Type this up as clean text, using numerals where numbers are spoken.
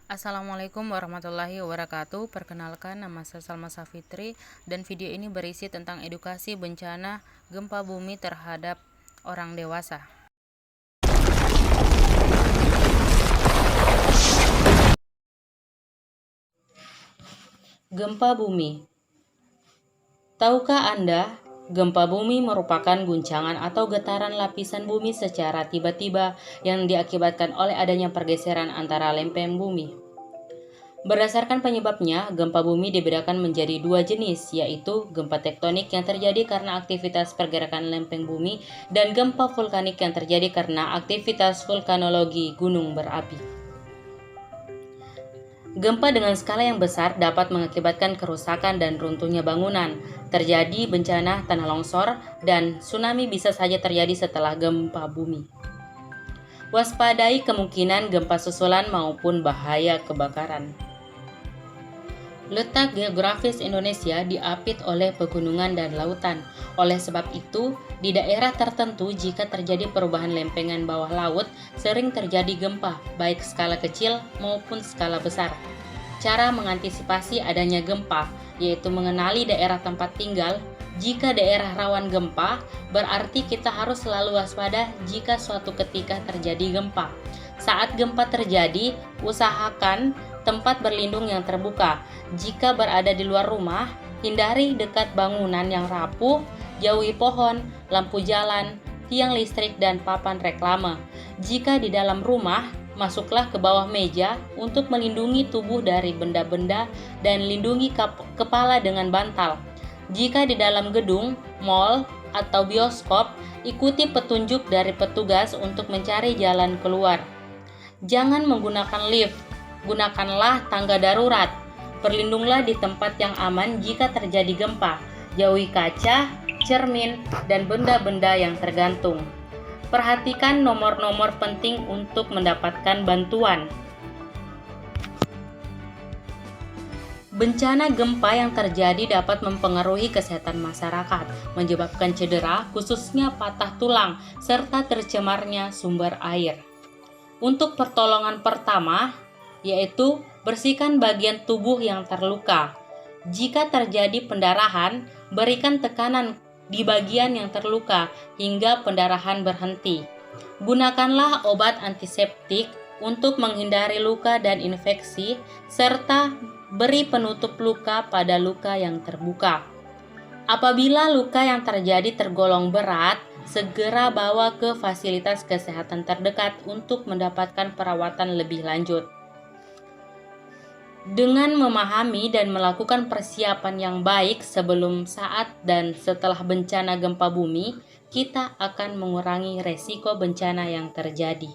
Assalamualaikum warahmatullahi wabarakatuh. Perkenalkan, nama saya Salma Safitri dan video ini berisi tentang edukasi bencana gempa bumi terhadap orang dewasa. Gempa bumi. Tahukah Anda, gempa bumi merupakan guncangan atau getaran lapisan bumi secara tiba-tiba yang diakibatkan oleh adanya pergeseran antara lempeng bumi. Berdasarkan penyebabnya, gempa bumi dibedakan menjadi dua jenis, yaitu gempa tektonik yang terjadi karena aktivitas pergerakan lempeng bumi dan gempa vulkanik yang terjadi karena aktivitas vulkanologi gunung berapi. Gempa dengan skala yang besar dapat mengakibatkan kerusakan dan runtuhnya bangunan, terjadi bencana tanah longsor, dan tsunami bisa saja terjadi setelah gempa bumi. Waspadai kemungkinan gempa susulan maupun bahaya kebakaran. Letak geografis Indonesia diapit oleh pegunungan dan lautan. Oleh sebab itu, di daerah tertentu jika terjadi perubahan lempengan bawah laut, sering terjadi gempa, baik skala kecil maupun skala besar. Cara mengantisipasi adanya gempa, yaitu mengenali daerah tempat tinggal. Jika daerah rawan gempa, berarti kita harus selalu waspada jika suatu ketika terjadi gempa. Saat gempa terjadi, usahakan tempat berlindung yang terbuka. Jika berada di luar rumah, hindari dekat bangunan yang rapuh, jauhi pohon, lampu jalan, tiang listrik, dan papan reklame. Jika di dalam rumah, masuklah ke bawah meja untuk melindungi tubuh dari benda-benda dan lindungi kepala dengan bantal. Jika di dalam gedung, mal, atau bioskop, ikuti petunjuk dari petugas untuk mencari jalan keluar. Jangan menggunakan lift, gunakanlah tangga darurat. Berlindunglah di tempat yang aman jika terjadi gempa. Jauhi kaca, cermin, dan benda-benda yang tergantung. Perhatikan nomor-nomor penting untuk mendapatkan bantuan. Bencana gempa yang terjadi dapat mempengaruhi kesehatan masyarakat, menyebabkan cedera, khususnya patah tulang, serta tercemarnya sumber air. Untuk pertolongan pertama, yaitu bersihkan bagian tubuh yang terluka. Jika terjadi pendarahan, berikan tekanan di bagian yang terluka hingga pendarahan berhenti. Gunakanlah obat antiseptik untuk menghindari luka dan infeksi, serta beri penutup luka pada luka yang terbuka. Apabila luka yang terjadi tergolong berat, segera bawa ke fasilitas kesehatan terdekat untuk mendapatkan perawatan lebih lanjut. Dengan memahami dan melakukan persiapan yang baik sebelum, saat, dan setelah bencana gempa bumi, kita akan mengurangi resiko bencana yang terjadi.